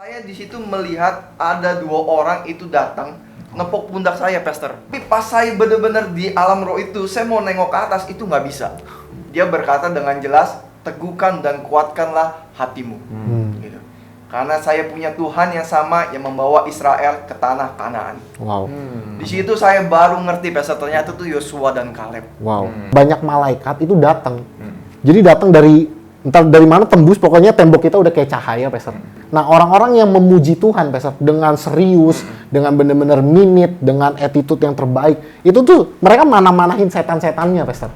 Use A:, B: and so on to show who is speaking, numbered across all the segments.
A: Saya di situ melihat ada 2 orang itu datang nepuk pundak saya, Pastor. Tapi pas saya benar-benar di alam roh itu, saya mau nengok ke atas, itu nggak bisa. Dia berkata dengan jelas, teguhkan dan kuatkanlah hatimu. Gitu. Karena saya punya Tuhan yang sama yang membawa Israel ke tanah Kanaan.
B: Wow.
A: Di situ saya baru ngerti, Pastor, ternyata tuh Yosua dan Kaleb.
B: Wow. Banyak malaikat itu datang. Jadi datang dari entah dari mana tembus, pokoknya tembok kita udah kayak cahaya, Pastor. Nah, orang-orang yang memuji Tuhan, Pastor, dengan serius, dengan benar-benar minit, dengan attitude yang terbaik, itu tuh mereka mana-manahin setan-setannya, Pastor.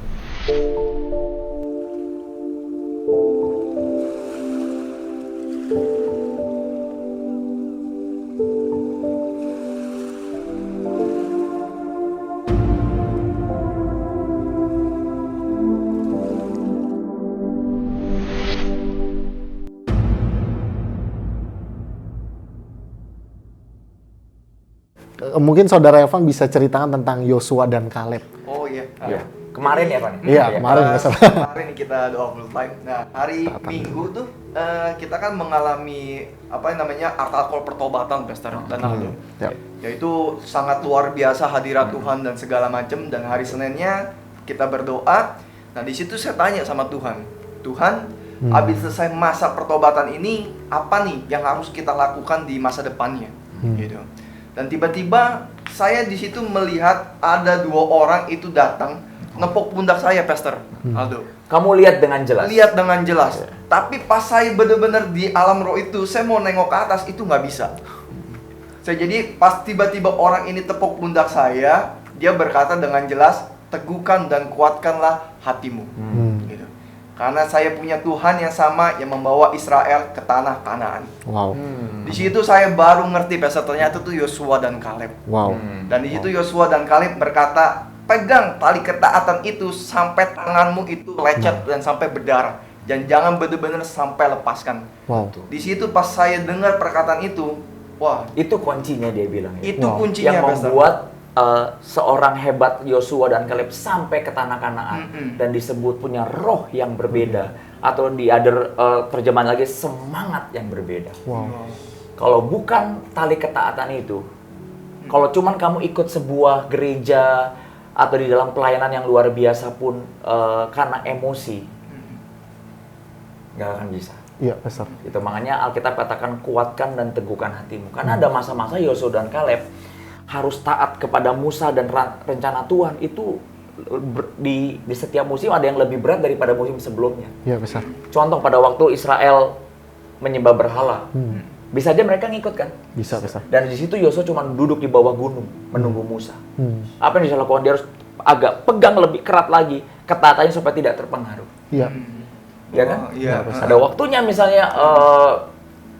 B: Mungkin Saudara Evan bisa ceritakan tentang Yosua dan Kaleb.
A: Oh iya.
C: Iya. Kemarin ya, Pak?
B: Iya, kemarin.
A: Kemarin kita doa full time. Nah, hari Minggu tuh kita kan mengalami apa yang namanya altar pertobatan, Pastor dan Aldo. Yaitu sangat luar biasa hadirat Tuhan dan segala macam. Dan hari Seninnya kita berdoa. Nah, di situ saya tanya sama Tuhan, habis selesai masa pertobatan ini, apa nih yang harus kita lakukan di masa depannya? Gitu. Dan tiba-tiba saya di situ melihat ada 2 orang itu datang nepuk pundak saya, Pastor Aldo.
C: Kamu lihat dengan jelas?
A: Lihat dengan jelas. Tapi pas saya benar-benar di alam roh itu, saya mau nengok ke atas, itu nggak bisa. Jadi pas tiba-tiba orang ini tepuk pundak saya, dia berkata dengan jelas, teguhkan dan kuatkanlah hatimu. Gitu. Karena saya punya Tuhan yang sama yang membawa Israel ke tanah Kanaan.
B: Wow.
A: Di situ saya baru ngerti, Pastor, ternyata tuh Yosua dan Kaleb.
B: Wow.
A: Dan di situ Yosua dan Kaleb berkata, pegang tali ketaatan itu sampai tanganmu itu lecet dan sampai berdarah. Dan jangan benar-benar sampai lepaskan.
B: Wow.
A: Di situ pas saya dengar perkataan itu, wah,
C: Itu kuncinya dia bilang.
A: itu
B: Wow.
A: kuncinya,
C: Yang
A: Pastor.
C: membuat seorang hebat Yosua dan Kaleb sampai ke tanah Kanaan dan disebut punya roh yang berbeda, atau di other terjemahan lagi semangat yang berbeda.
B: Wow.
C: Kalau bukan tali ketaatan itu, kalau cuman kamu ikut sebuah gereja atau di dalam pelayanan yang luar biasa pun karena emosi, nggak akan bisa.
B: Iya, Pastor.
C: Itu makanya Alkitab katakan kuatkan dan teguhkan hatimu. Karena ada masa-masa Yosua dan Kaleb harus taat kepada Musa dan rencana Tuhan. Itu di setiap musim ada yang lebih berat daripada musim sebelumnya.
B: Iya, Pastor.
C: Contoh pada waktu Israel menyembah berhala, bisa aja mereka ngikut kan?
B: Bisa, Pastor.
C: Dan di situ Yosua cuma duduk di bawah gunung menunggu Musa. Apa yang bisa lakukan? Dia harus agak pegang lebih kerat lagi ketaatannya supaya tidak terpengaruh.
B: Iya.
C: Ya kan?
A: Iya.
C: Ada waktunya misalnya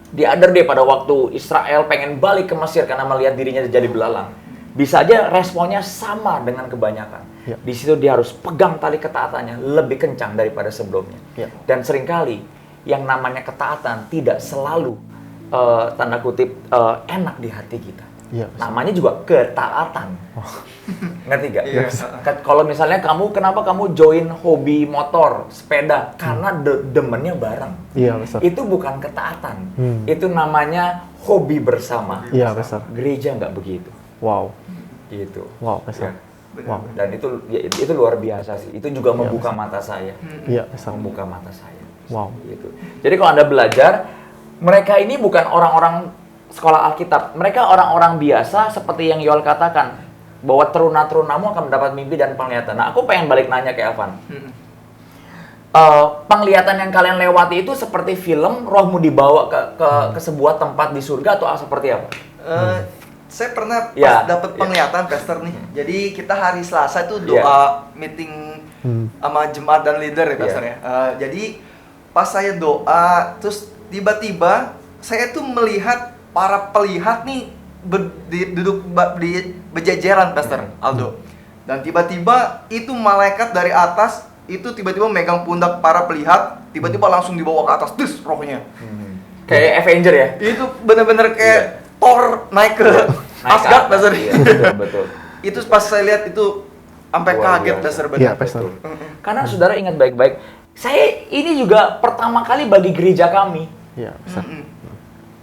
C: di other day pada waktu Israel pengen balik ke Mesir karena melihat dirinya jadi belalang. Bisa aja responnya sama dengan kebanyakan.
B: Ya.
C: Di situ dia harus pegang tali ketaatannya lebih kencang daripada sebelumnya.
B: Ya.
C: Dan seringkali yang namanya ketaatan tidak selalu tanda kutip enak di hati kita.
B: Iya,
C: Namanya juga ketaatan. Ngerti gak?
A: Iya.
C: Kalau misalnya kenapa kamu join hobi motor, sepeda? Karena demennya bareng.
B: Iya, Pastor.
C: Itu bukan ketaatan. Itu namanya hobi bersama.
B: Iya, Pastor.
C: Gereja nggak begitu.
B: Wow.
C: Gitu.
B: Wow, Pastor.
C: Ya.
B: Wow.
C: Dan itu luar biasa sih. Itu juga membuka mata saya.
B: Iya, Pastor.
C: Membuka mata saya.
B: Wow.
C: Gitu. Jadi kalau Anda belajar, mereka ini bukan orang-orang sekolah Alkitab. Mereka orang-orang biasa seperti yang Yoel katakan, bahwa teruna-terunamu akan mendapat mimpi dan penglihatan. Nah, aku pengen balik nanya ke Evan. Penglihatan yang kalian lewati itu seperti film, rohmu dibawa ke sebuah tempat di surga atau seperti apa?
A: Saya pernah
C: Ya.
A: dapat penglihatan, Pastor nih. Jadi kita hari Selasa itu doa meeting sama jemaat dan leader ya, Pastor ya. Jadi pas saya doa, terus tiba-tiba saya tuh melihat para pelihat nih duduk di berjajaran, Pastor Aldo. Dan tiba-tiba itu malaikat dari atas itu tiba-tiba megang pundak para pelihat, tiba-tiba langsung dibawa ke atas, dus rohnya.
C: Kayak Avenger ya?
A: Itu bener-bener kayak Thor naik ke Asgard, Pastor.
C: Iya, betul.
A: Itu pas saya lihat itu sampai
C: Luar
A: kaget,
C: biasa.
A: Pastor,
B: Iya,
A: benar.
B: Pastor.
C: Karena saudara ingat baik-baik, saya ini juga pertama kali bagi gereja kami.
B: Iya, Pastor.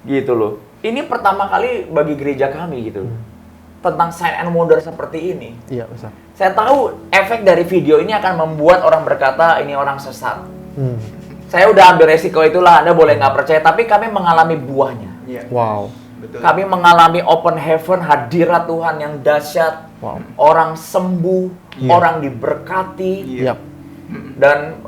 C: Gitu loh. Ini pertama kali bagi gereja kami gitu. Tentang sign and wonder seperti ini.
B: Iya, Pastor.
C: Saya tahu efek dari video ini akan membuat orang berkata ini orang sesat. Saya udah ambil resiko itulah, Anda boleh nggak percaya, tapi kami mengalami buahnya.
A: Iya.
B: Wow.
A: Betul.
C: Kami mengalami open heaven, hadirat Tuhan yang dahsyat.
B: Wow.
C: Orang sembuh,
B: Iya.
C: orang diberkati,
A: Iya.
B: Yap.
C: dan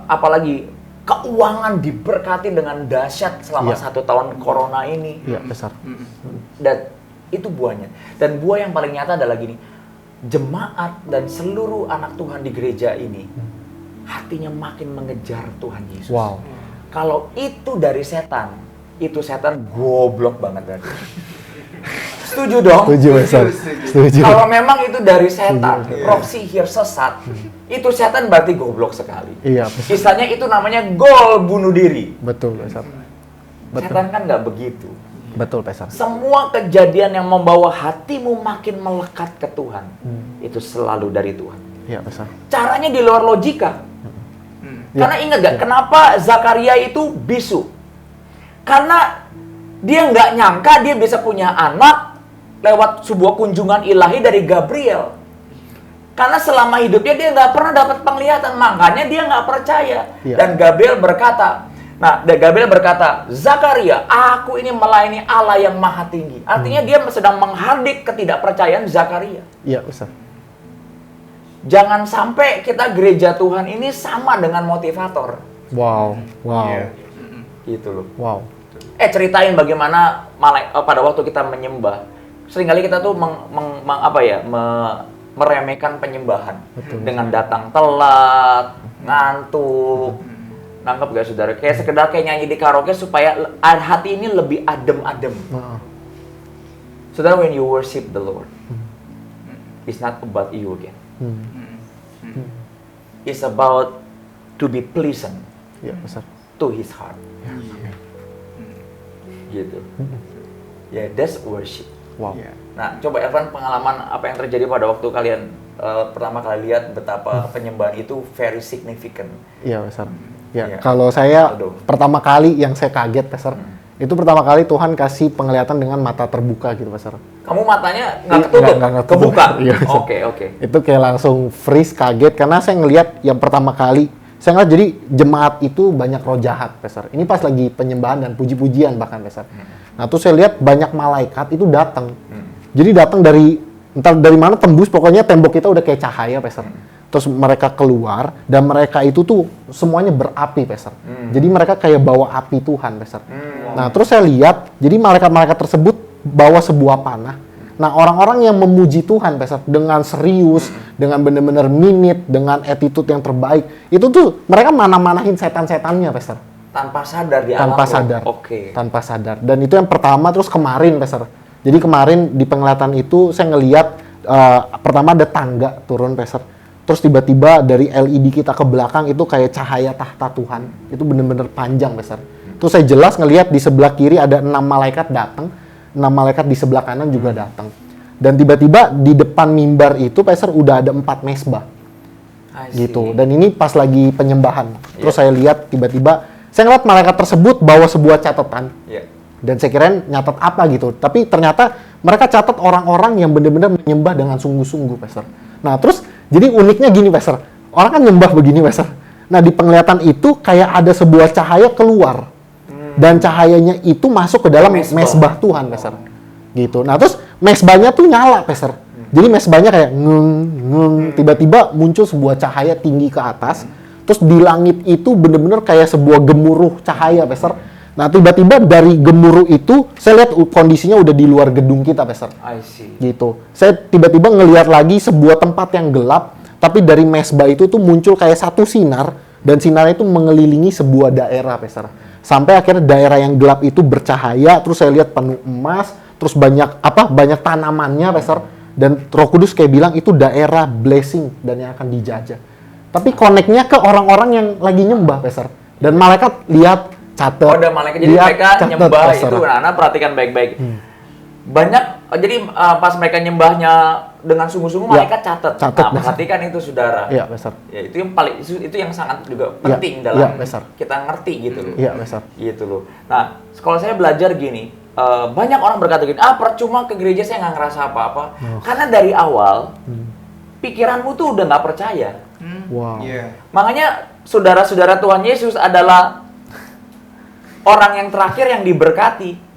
C: apalagi keuangan diberkati dengan dahsyat selama
B: Iya.
C: 1 tahun corona ini.
B: Iya, Pastor.
C: Dan itu buahnya. Dan buah yang paling nyata adalah gini, jemaat dan seluruh anak Tuhan di gereja ini hatinya makin mengejar Tuhan Yesus.
B: Wow.
C: Kalau itu dari setan, itu setan goblok banget berarti. Setuju dong?
B: Setuju, Pastor. Setuju.
C: Kalau memang itu dari setan,
A: Setuju.
C: roh sihir sesat, itu setan berarti goblok sekali.
B: Iya, Pastor.
C: Istilahnya itu namanya gol bunuh diri.
B: Betul, Pastor. Betul.
C: Setan kan nggak begitu.
B: Betul, Pastor.
C: Semua kejadian yang membawa hatimu makin melekat ke Tuhan, itu selalu dari Tuhan.
B: Iya, Pastor.
C: Caranya di luar logika.
B: Iya.
C: Karena ingat gak, kenapa Zakaria itu bisu? Karena dia nggak nyangka dia bisa punya anak lewat sebuah kunjungan ilahi dari Gabriel. Karena selama hidupnya dia nggak pernah dapat penglihatan, makanya dia nggak percaya.
B: Iya.
C: Dan Gabriel berkata, Zakaria, aku ini melayani Allah yang maha tinggi. Artinya dia sedang menghardik ketidakpercayaan Zakaria.
B: Iya, Pastor.
C: Jangan sampai kita gereja Tuhan ini sama dengan motivator.
B: Wow. Wow.
A: Iya.
C: Gitu loh.
B: Wow.
C: Ceritain bagaimana pada waktu kita menyembah. Seringkali kita tuh meremehkan penyembahan.
B: Betul.
C: Dengan datang telat, ngantuk. Nangkep gak saudara? Kayak sekedar kayak nyanyi di karaoke supaya hati ini lebih adem-adem. Saudara, when you worship the Lord, it's not about you again. It's about to be pleasant
B: Iya, Pastor.
C: to His heart. Gitu. Ya, that's worship.
B: Wow.
A: Iya.
C: Nah, coba Evan, pengalaman apa yang terjadi pada waktu kalian pertama kali lihat betapa penyembahan itu very significant.
B: Iya, Pastor. Ya,
C: Iya.
B: kalau saya
C: Aduh.
B: pertama kali yang saya kaget, Pastor, itu pertama kali Tuhan kasih penglihatan dengan mata terbuka gitu, Pastor.
C: Kamu matanya nggak ketutup,
B: Nggak ketutup.
C: kebuka.
B: Iya, Pastor.
C: Oke.
B: Itu kayak langsung freeze, kaget, karena saya ngelihat yang pertama kali, saya ngeliat jadi jemaat itu banyak roh jahat, Pastor. Ini pas lagi penyembahan dan puji-pujian bahkan, Pastor. Nah, terus saya lihat banyak malaikat itu datang. Jadi datang entah dari mana tembus, pokoknya tembok kita udah kayak cahaya, Pastor. Terus mereka keluar, dan mereka itu tuh semuanya berapi, Pastor. Jadi mereka kayak bawa api Tuhan, Pastor. Nah, terus saya lihat, jadi malaikat-malaikat tersebut bawa sebuah panah. Nah, orang-orang yang memuji Tuhan, Pastor, dengan serius, dengan benar-benar minit, dengan attitude yang terbaik, itu tuh mereka mana-manahin setan-setannya, Pastor.
C: Tanpa sadar di alam
B: Tanpa
C: roh.
B: sadar.
C: Oke.
B: Tanpa sadar. Dan itu yang pertama, terus kemarin, Pastor. Jadi kemarin di penglihatan itu saya ngelihat pertama ada tangga turun, Pastor. Terus tiba-tiba dari LED kita ke belakang itu kayak cahaya tahta Tuhan. Itu benar-benar panjang, Pastor. Terus saya jelas ngelihat di sebelah kiri ada 6 malaikat datang, 6 malaikat di sebelah kanan juga datang. Dan tiba-tiba di depan mimbar itu, Pastor, udah ada 4 mesbah.
C: I see.
B: Gitu. Dan ini pas lagi penyembahan. Terus saya lihat tiba-tiba, saya ngeliat malaikat tersebut bawa sebuah catatan.
C: Iya.
B: Dan saya kirain nyatat apa gitu. Tapi ternyata mereka catat orang-orang yang benar-benar menyembah dengan sungguh-sungguh, Pastor. Nah, terus jadi uniknya gini, Pastor. Orang kan nyembah begini, Pastor. Nah, di penglihatan itu kayak ada sebuah cahaya keluar. Dan cahayanya itu masuk ke dalam mesbah Tuhan, Pastor. Gitu. Nah, terus mesbahnya tuh nyala, Pastor. Jadi mesbahnya kayak tiba-tiba muncul sebuah cahaya tinggi ke atas. Terus di langit itu benar-benar kayak sebuah gemuruh cahaya, Pastor. Nah, tiba-tiba dari gemuruh itu, saya lihat kondisinya udah di luar gedung kita, Pastor.
C: I see.
B: Gitu. Saya tiba-tiba ngelihat lagi sebuah tempat yang gelap, tapi dari mesbah itu tuh muncul kayak satu sinar, dan sinar itu mengelilingi sebuah daerah, Pastor. Sampai akhirnya daerah yang gelap itu bercahaya, terus saya lihat penuh emas, terus banyak tanamannya, Pastor. Dan Roh Kudus kayak bilang itu daerah blessing dan yang akan dijajah. Tapi connect-nya ke orang-orang yang lagi nyembah, Pastor. Dan malaikat lihat, catat.
C: Oh, ada malaikat. Jadi mereka nyembah
B: Pastor.
C: itu, nah, Anda perhatikan baik-baik. Banyak, jadi pas mereka nyembahnya dengan sungguh-sungguh
B: Ya,
C: malaikat catat.
B: catat,
C: Nah,
B: Pastor.
C: perhatikan itu saudara.
B: Iya, Pastor.
C: Ya, itu yang paling itu yang sangat juga
B: Ya,
C: penting
B: ya,
C: dalam
B: Pastor.
C: kita ngerti gitu loh.
B: Iya, Pastor.
C: Gitu loh. Nah, kalau saya belajar gini, banyak orang berkata gini, percuma ke gereja saya nggak ngerasa apa-apa. Karena dari awal pikiranmu tuh udah nggak percaya.
B: Wow.
A: Iya.
C: Makanya saudara-saudara Tuhan Yesus adalah orang yang terakhir yang diberkati.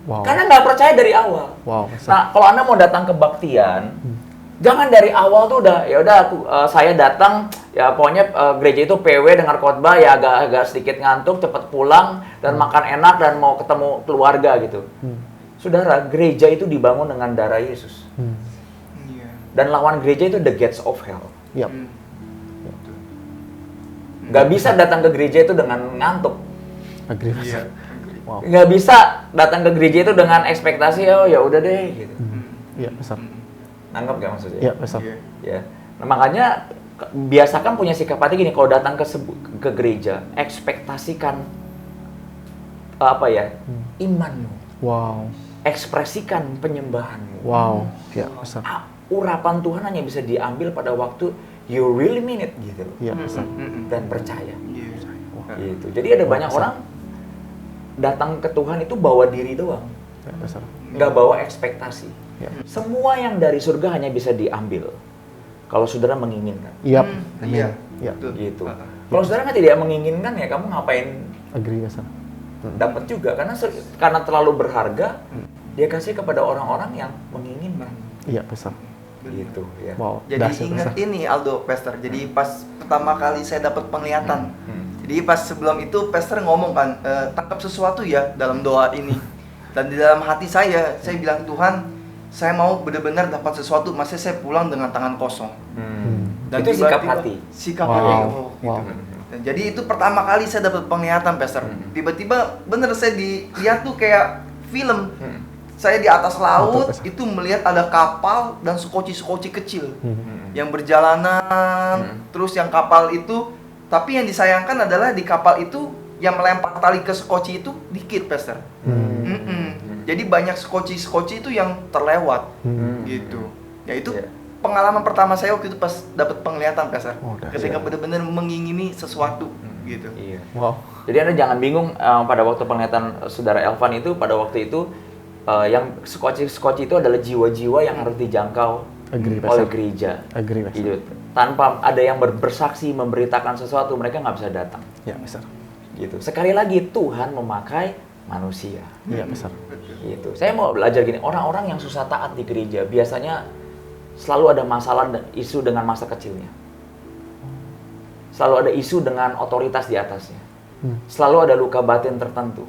B: Wow.
C: Karena nggak percaya dari awal.
B: Wow, Pastor.
C: Nah, kalau Anda mau datang ke baktian, jangan dari awal tuh udah, ya udah saya datang, ya pokoknya gereja itu PW dengar khotbah, ya agak sedikit ngantuk, cepet pulang dan makan enak dan mau ketemu keluarga gitu. Saudara, gereja itu dibangun dengan darah Yesus.
A: Iya.
C: Dan lawan gereja itu the gates of hell.
B: Yap.
C: Nggak bisa datang ke gereja itu dengan ngantuk.
B: Agree,
A: Iya.
B: Pastor. Wow.
C: Nggak bisa datang ke gereja itu dengan ekspektasi, oh ya udah deh gitu.
B: Iya, Pastor.
C: Nanggap gak maksudnya?
B: Iya, Pastor.
A: Iya.
C: Ya. Nah, makanya biasakan punya sikap hati gini, kalau datang ke gereja, ekspektasikan imanmu,
B: Wow.
C: ekspresikan penyembahanmu.
B: Wow. Iya, Pastor.
C: Urapan Tuhan hanya bisa diambil pada waktu you really mean it gitu loh.
B: Iya, Pastor.
C: Dan percaya.
A: Iya.
C: Gitu. Jadi ada banyak orang datang ke Tuhan itu bawa diri doang,
B: Iya, Pastor.
C: nggak bawa ekspektasi.
B: Iya.
C: Semua yang dari surga hanya bisa diambil kalau saudara menginginkan.
B: Yap.
A: Iya.
B: Iya.
A: Betul.
C: Gitu. Kalau saudara nggak tidak menginginkan, ya kamu ngapain
B: Agree, Pastor.
C: dapat juga karena terlalu berharga, dia kasih kepada orang-orang yang menginginkan.
B: Iya, Pastor.
C: Gitu ya.
B: Wow.
A: Jadi
B: dahsyat,
A: ingat
B: Pastor.
A: ini Aldo, Pastor. Jadi pas pertama kali saya dapat penglihatan. Jadi pas sebelum itu Pastor ngomong kan, tangkap sesuatu ya dalam doa ini. Dan di dalam hati saya bilang, Tuhan, saya mau benar-benar dapat sesuatu, masih saya pulang dengan tangan kosong. Dan
C: Itu sikap
A: tiba-tiba-
C: hati.
A: Sikap
B: Wow.
A: hati. Oh,
B: Wow.
A: gitu. Dan jadi itu pertama kali saya dapat penglihatan, Pastor. Tiba-tiba bener saya dilihat tuh kayak film. Saya di atas laut,
B: Pastor.
A: itu melihat ada kapal dan skoci-skoci kecil yang berjalanan. Terus yang kapal itu, tapi yang disayangkan adalah di kapal itu yang melempar tali ke skoci itu dikit, Pastor. Jadi banyak skoci-skoci itu yang terlewat, gitu. Ya itu
C: Iya.
A: pengalaman pertama saya waktu itu pas dapat penglihatan, Pastor.
B: Oh, dahsyat.
A: Ketika benar-benar mengingini sesuatu, gitu.
C: Iya.
B: Wow.
C: Jadi Anda jangan bingung pada waktu penglihatan saudara Elvan itu, pada waktu itu yang skoci itu adalah jiwa-jiwa yang harus dijangkau
B: Agree,
C: oleh
B: Pastor.
C: gereja.
B: Agree, Pastor.
C: Gitu. Tanpa ada yang bersaksi memberitakan sesuatu, mereka nggak bisa datang.
B: Iya, Pastor.
C: Gitu. Sekali lagi Tuhan memakai manusia.
B: Iya, Pastor.
C: Gitu. Saya mau belajar gini, orang-orang yang susah taat di gereja biasanya selalu ada masalah dan isu dengan masa kecilnya. Selalu ada isu dengan otoritas di atasnya. Selalu ada luka batin tertentu.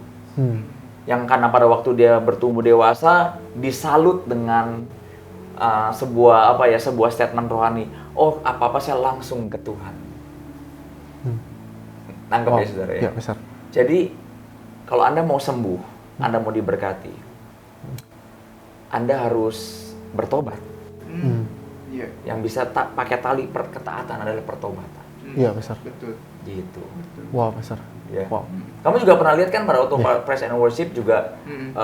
C: Yang karena pada waktu dia bertumbuh dewasa disalut dengan sebuah statement rohani. Oh, apa-apa saya langsung ke Tuhan. Nangkep
B: Wow.
C: ya saudara ya?
B: Iya, Pastor.
C: Jadi kalau Anda mau sembuh, Anda mau diberkati, Anda harus bertobat.
A: Iya.
C: Yang bisa pakai tali ketaatan adalah pertobatan.
B: Iya, Pastor.
A: Betul.
C: Gitu.
B: Wow, Pastor.
C: Ya.
B: Wow.
C: Kamu juga pernah lihat kan pada waktu Praise and Worship juga
A: Mm-mm.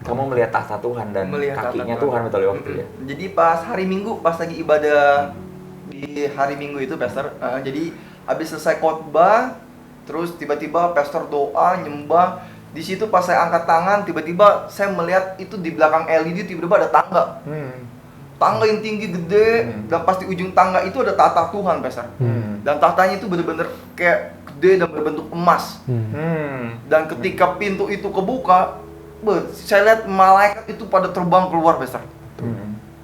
C: kamu melihat tahta Tuhan dan
A: Melihat
C: kakinya
A: tahta
C: Tuhan betul ya waktu ya.
A: Jadi pas hari Minggu, pas lagi ibadah di hari Minggu itu, Pastor, jadi habis selesai khotbah, terus tiba-tiba Pastor doa, nyembah. Di situ pas saya angkat tangan, tiba-tiba saya melihat itu di belakang LED tiba-tiba ada tangga. Tangga yang tinggi gede, dan pas di ujung tangga itu ada tahta Tuhan, Pastor. Dan tahtanya itu bener-bener kayak gede dan berbentuk emas. Dan ketika pintu itu kebuka, saya lihat malaikat itu pada terbang keluar, Pastor.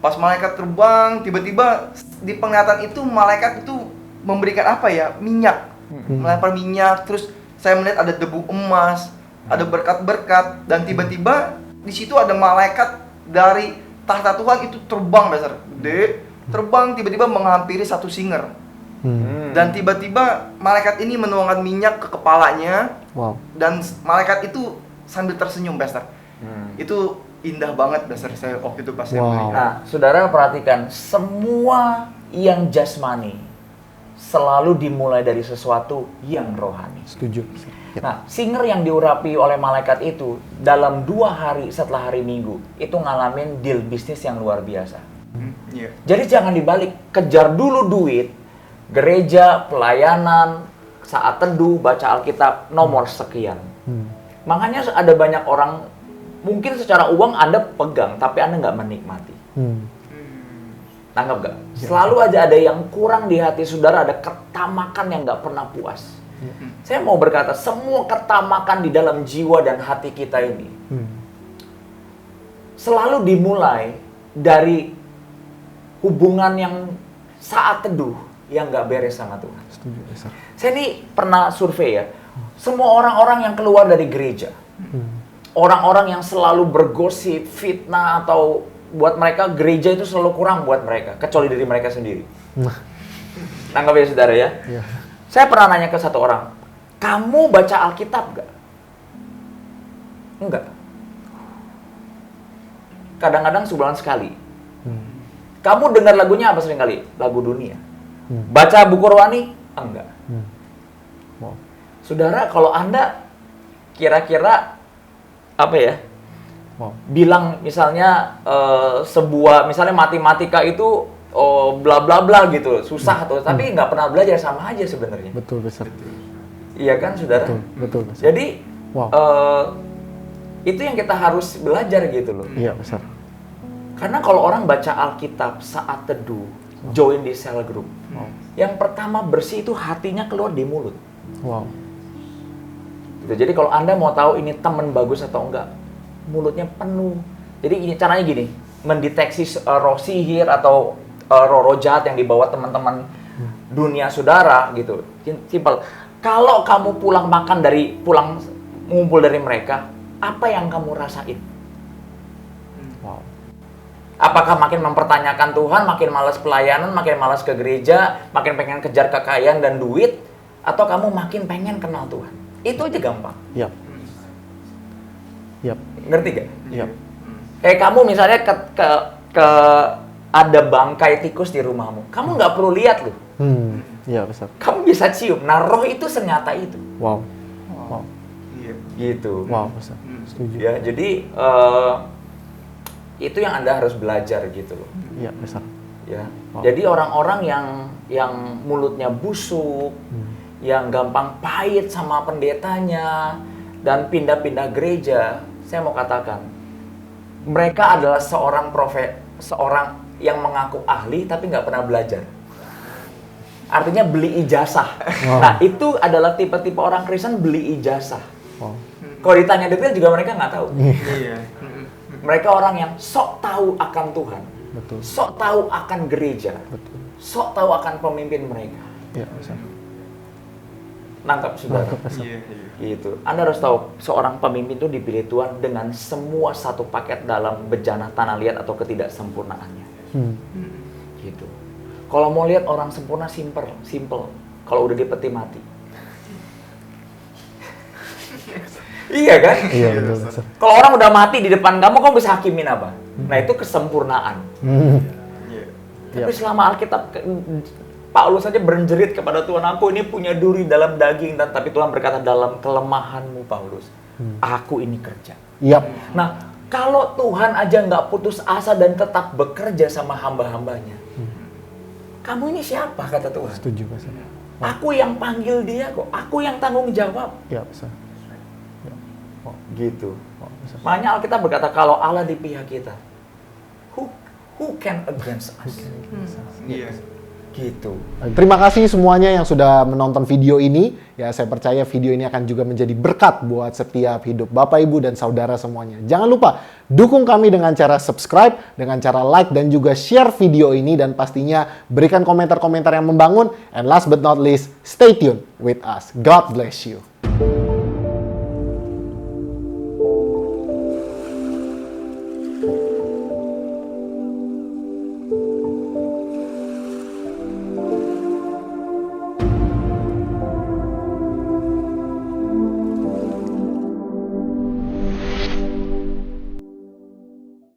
A: Pas malaikat terbang, tiba-tiba di penglihatan itu malaikat itu memberikan apa ya? Minyak. Melempar minyak, terus saya melihat ada debu emas, ada berkat-berkat, dan tiba-tiba di situ ada malaikat dari tahta Tuhan itu terbang, Pastor. Gede, terbang tiba-tiba menghampiri satu singer. Dan tiba-tiba malaikat ini menuangkan minyak ke kepalanya.
B: Wow.
A: Dan malaikat itu sambil tersenyum, Pastor. Itu indah banget, Pastor, saya waktu itu pas saya
B: Wow.
A: melihat.
C: Nah, saudara perhatikan, semua yang jasmani selalu dimulai dari sesuatu yang rohani.
B: Setuju. Yep.
C: Nah, singer yang diurapi oleh malaikat itu dalam 2 hari setelah hari Minggu itu ngalamin deal bisnis yang luar biasa.
A: Iya.
C: Jadi jangan dibalik, kejar dulu duit, gereja, pelayanan, saat teduh, baca Alkitab, nomor sekian. Makanya ada banyak orang, mungkin secara uang Anda pegang, tapi Anda nggak menikmati. Tanggap nggak? Selalu aja ada yang kurang di hati saudara, ada ketamakan yang nggak pernah puas. Saya mau berkata, semua ketamakan di dalam jiwa dan hati kita ini selalu dimulai dari hubungan yang saat teduh yang nggak beres sama Tuhan.
B: Setuju, Pastor.
C: Saya ini pernah survei ya, semua orang-orang yang keluar dari gereja, orang-orang yang selalu bergosip, fitnah, atau buat mereka gereja itu selalu kurang buat mereka, kecuali diri mereka sendiri. Tanggap ya saudara ya.
B: Iya.
C: Saya pernah nanya ke satu orang, kamu baca Alkitab nggak? Enggak. Kadang-kadang sebulan sekali. Kamu dengar lagunya apa sering kali? Lagu dunia. Baca buku rohani? Enggak.
B: Wow.
C: Saudara, kalau Anda kira-kira apa ya?
B: Wow.
C: Bilang misalnya sebuah misalnya matematika itu bla bla bla gitu, susah tuh, tapi nggak pernah belajar, sama aja sebenarnya.
B: Betul, Pastor.
C: Iya kan, saudara?
B: Betul, Pastor.
C: Jadi
B: Wow.
C: itu yang kita harus belajar gitu loh.
B: Iya, Pastor.
C: Karena kalau orang baca Alkitab saat teduh, join di cell group, yang pertama bersih itu hatinya keluar di mulut.
B: Wow.
C: Gitu. Jadi kalau Anda mau tahu ini teman bagus atau enggak, mulutnya penuh. Jadi caranya gini, mendeteksi roh sihir atau roh jahat yang dibawa teman-teman dunia saudara gitu. Simpel. Kalau kamu pulang ngumpul dari mereka, apa yang kamu rasain?
B: Wow.
C: Apakah makin mempertanyakan Tuhan, makin malas pelayanan, makin malas ke gereja, makin pengen kejar kekayaan dan duit, atau kamu makin pengen kenal Tuhan? Itu aja gampang.
B: Yap. Yap.
C: Ngerti gak?
B: Yap.
C: Kayak kamu misalnya ke ada bangkai tikus di rumahmu, kamu nggak perlu lihat loh.
B: Iya, Pastor.
C: Kamu bisa cium. Nah, roh itu senyata itu.
B: Wow. Wow.
A: Iya.
C: Gitu.
B: Wow, Pastor. Setuju.
C: Ya, jadi itu yang Anda harus belajar gitu loh.
B: Iya, Pastor.
C: Ya.
B: Wow.
C: Jadi orang-orang yang mulutnya busuk, yang gampang pahit sama pendetanya dan pindah-pindah gereja, saya mau katakan, mereka adalah seorang yang mengaku ahli tapi nggak pernah belajar. Artinya beli ijazah.
B: Wow.
C: Nah, itu adalah tipe-tipe orang Kristen beli ijazah.
B: Wow.
C: Kalau ditanya detail juga mereka nggak tahu.
A: Iya.
C: Mereka orang yang sok tahu akan Tuhan,
B: Betul.
C: sok tahu akan gereja,
B: Betul.
C: sok tahu akan pemimpin mereka.
B: Iya, Pastor.
C: Nangkap saudara?
B: Nangkep, Pastor.
A: Iya.
C: Gitu. Anda harus tahu, seorang pemimpin itu dipilih Tuhan dengan semua satu paket dalam bejana tanah liat atau ketidaksempurnaannya. Gitu. Kalau mau lihat orang sempurna, simple. Kalau udah di peti mati. Iya kan?
B: Iya, betul, Pastor.
C: Kalau orang udah mati di depan kamu bisa hakimin apa? Nah, itu kesempurnaan.
A: Iya.
C: Tapi selama Alkitab, Paulus saja berjerit kepada Tuhan, aku ini punya duri dalam daging, dan tapi Tuhan berkata dalam kelemahanmu Paulus, aku ini kerja.
B: Yap.
C: Nah, kalau Tuhan aja nggak putus asa dan tetap bekerja sama hamba-hambanya, kamu ini siapa kata Tuhan?
B: Setuju, Pastor.
C: Aku yang panggil dia kok, aku yang tanggung jawab.
B: Iya, Pastor.
C: Gitu.
B: Wow, Pastor.
C: Makanya Alkitab berkata kalau Allah di pihak kita, who can against us?
A: Iya.
C: Gitu.
B: Terima kasih semuanya yang sudah menonton video ini. Ya, saya percaya video ini akan juga menjadi berkat buat setiap hidup Bapak, Ibu, dan saudara semuanya. Jangan lupa dukung kami dengan cara subscribe, dengan cara like, dan juga share video ini. Dan pastinya berikan komentar-komentar yang membangun. And last but not least, stay tuned with us. God bless you.